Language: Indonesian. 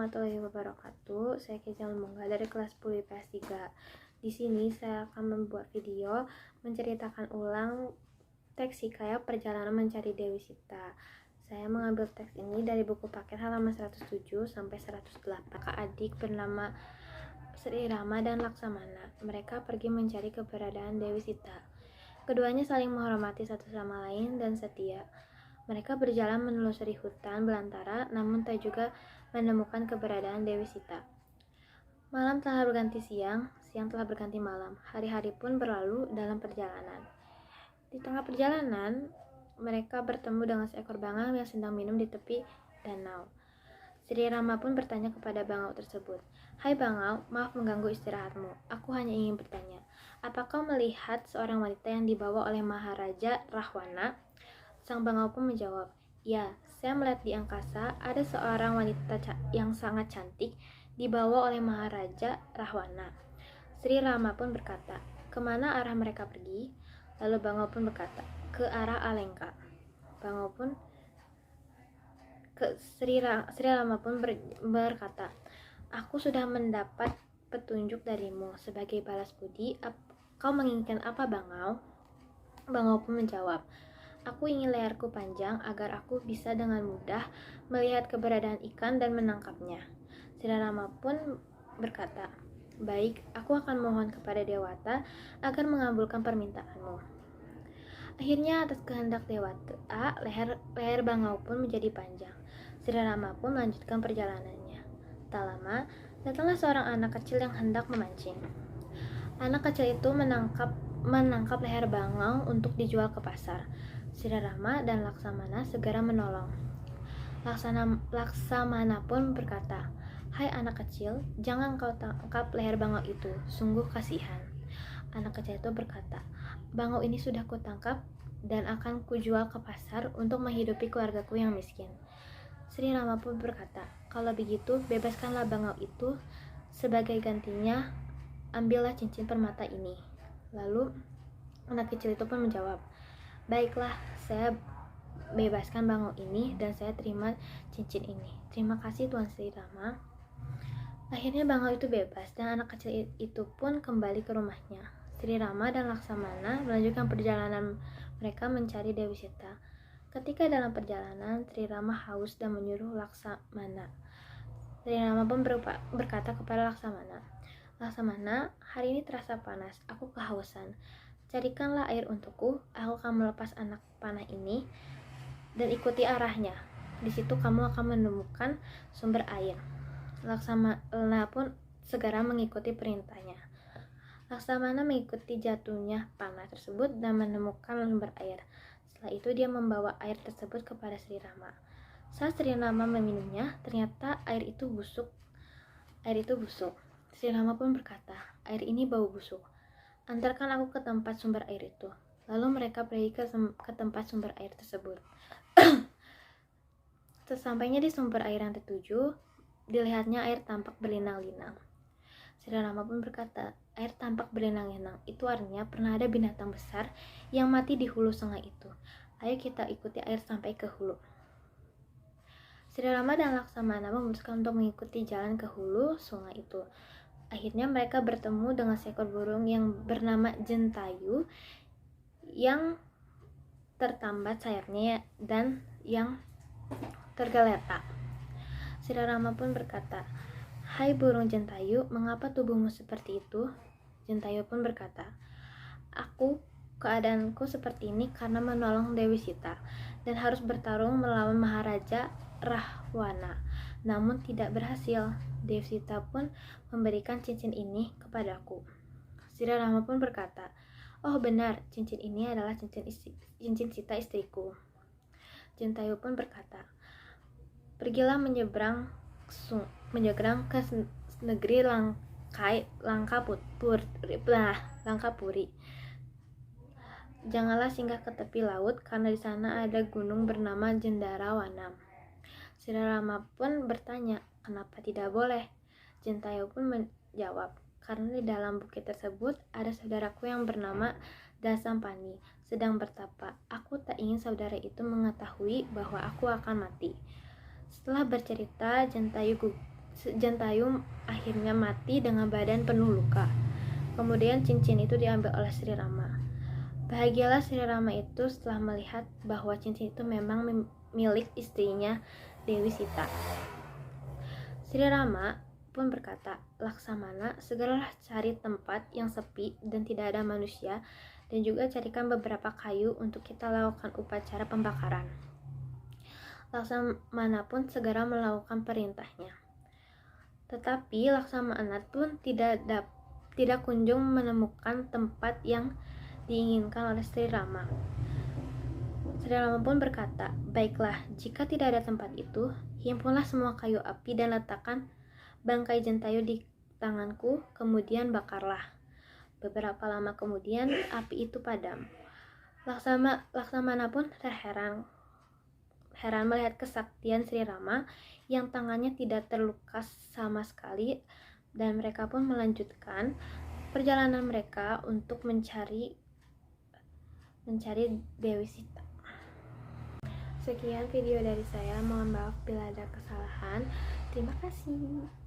warahmatullahi wabarakatuh. Saya Kezal Mungga dari kelas 10 IPS 3. Di sini saya akan membuat video menceritakan ulang teks hikayat perjalanan mencari Dewi Sita. Saya mengambil teks ini dari buku paket halaman 107 sampai 108. Kakak adik bernama Sri Rama dan Laksamana. Mereka pergi mencari keberadaan Dewi Sita. Keduanya saling menghormati satu sama lain dan setia. Mereka berjalan menelusuri hutan belantara, namun tak juga menemukan keberadaan Dewi Sita. Malam telah berganti siang, siang telah berganti malam. Hari-hari pun berlalu dalam perjalanan. Di tengah perjalanan, mereka bertemu dengan seekor bangau yang sedang minum di tepi danau. Sri Rama pun bertanya kepada bangau tersebut, "Hai bangau, maaf mengganggu istirahatmu. Aku hanya ingin bertanya, apa kau melihat seorang wanita yang dibawa oleh Maharaja Rahwana?" Sang bangau pun menjawab, "Ya, saya melihat di angkasa ada seorang wanita yang sangat cantik dibawa oleh Maharaja Rahwana." Sri Rama pun berkata, "Kemana arah mereka pergi?" Lalu bangau pun berkata, "Ke arah Alengka." Bangau pun Sri Rama pun berkata, "Aku sudah mendapat petunjuk darimu sebagai balas budi. Kau menginginkan apa, bangau?" Bangau pun menjawab, "Aku ingin leherku panjang agar aku bisa dengan mudah melihat keberadaan ikan dan menangkapnya." Sri Rama pun berkata, "Baik, aku akan mohon kepada Dewata agar mengabulkan permintaanmu." Akhirnya atas kehendak Dewata, leher bangau pun menjadi panjang. Sri Rama pun melanjutkan perjalanannya. Tak lama, datanglah seorang anak kecil yang hendak memancing. Anak kecil itu menangkap leher bangau untuk dijual ke pasar. Sri Rama dan Laksamana segera menolong. Laksamana pun berkata, "Hai anak kecil, jangan kau tangkap leher bangau itu, sungguh kasihan." Anak kecil itu berkata, "Bangau ini sudah kutangkap dan akan kujual ke pasar untuk menghidupi keluargaku yang miskin." Sri Rama pun berkata, "Kalau begitu, bebaskanlah bangau itu. Sebagai gantinya, ambillah cincin permata ini." Lalu anak kecil itu pun menjawab, "Baiklah, saya bebaskan bangau ini dan saya terima cincin ini. Terima kasih Tuan Sri Rama." Akhirnya bangau itu bebas dan anak kecil itu pun kembali ke rumahnya. Sri Rama dan Laksamana melanjutkan perjalanan mereka mencari Dewi Sita. Ketika dalam perjalanan, Sri Rama haus dan menyuruh Laksamana. Sri Rama pun berkata kepada Laksamana, "Laksamana, hari ini terasa panas, aku kehausan. Carikanlah air untukku, aku akan melepas anak panah ini dan ikuti arahnya. Di situ kamu akan menemukan sumber air." Laksamana pun segera mengikuti perintahnya. Laksamana mengikuti jatuhnya panah tersebut dan menemukan sumber air. Setelah itu dia membawa air tersebut kepada Sri Rama. Saat Sri Rama meminumnya, ternyata air itu busuk. Sri Rama pun berkata, "Air ini bau busuk. Antarkan aku ke tempat sumber air itu." Lalu mereka pergi ke tempat sumber air tersebut. Sesampainya di sumber air yang tertuju, dilihatnya air tampak berlinang-linang. Sri Rama pun berkata, "Air tampak berlinang-linang, itu artinya pernah ada binatang besar yang mati di hulu sungai itu. Ayo kita ikuti air sampai ke hulu." Sri Rama dan Laksamana memutuskan untuk mengikuti jalan ke hulu sungai itu. Akhirnya mereka bertemu dengan seekor burung yang bernama Jentayu yang tertambat sayapnya dan yang tergeletak. Sri Rama pun berkata, "Hai burung Jentayu, mengapa tubuhmu seperti itu?" Jentayu pun berkata, Keadaanku seperti ini karena menolong Dewi Sita dan harus bertarung melawan Maharaja Rahwana, namun tidak berhasil. Dewi Sita pun memberikan cincin ini kepadaku." Sri Rama pun berkata, "Oh benar, cincin ini adalah cincin Sita istriku." Jentayu pun berkata, "Pergilah menyeberang ke negeri Langkapuri. Janganlah singgah ke tepi laut karena di sana ada gunung bernama Jendarawanam." Sri Rama pun bertanya, "Kenapa tidak boleh?" Jentayu pun menjawab, "Karena di dalam bukit tersebut ada saudaraku yang bernama Dasampani sedang bertapa. Aku tak ingin saudara itu mengetahui bahwa aku akan mati." Setelah bercerita, Jentayu Jentayu akhirnya mati dengan badan penuh luka. Kemudian cincin itu diambil oleh Sri Rama. Bahagialah Sri Rama itu setelah melihat bahwa cincin itu memang milik istrinya Dewi Sita. Sri Rama pun berkata, "Laksamana, segeralah cari tempat yang sepi dan tidak ada manusia, dan juga carikan beberapa kayu untuk kita lakukan upacara pembakaran." Laksamana pun segera melakukan perintahnya. Tetapi Laksamana pun tidak kunjung menemukan tempat yang diinginkan oleh Sri Rama. Sri Rama pun berkata, "Baiklah, jika tidak ada tempat itu, himpunlah semua kayu api dan letakkan bangkai Jentayu di tanganku, kemudian bakarlah." Beberapa lama kemudian, api itu padam. Laksamana pun heran melihat kesaktian Sri Rama yang tangannya tidak terluka sama sekali, dan mereka pun melanjutkan perjalanan mereka untuk mencari Dewi Sita. Sekian video dari saya, mohon maaf bila ada kesalahan. Terima kasih.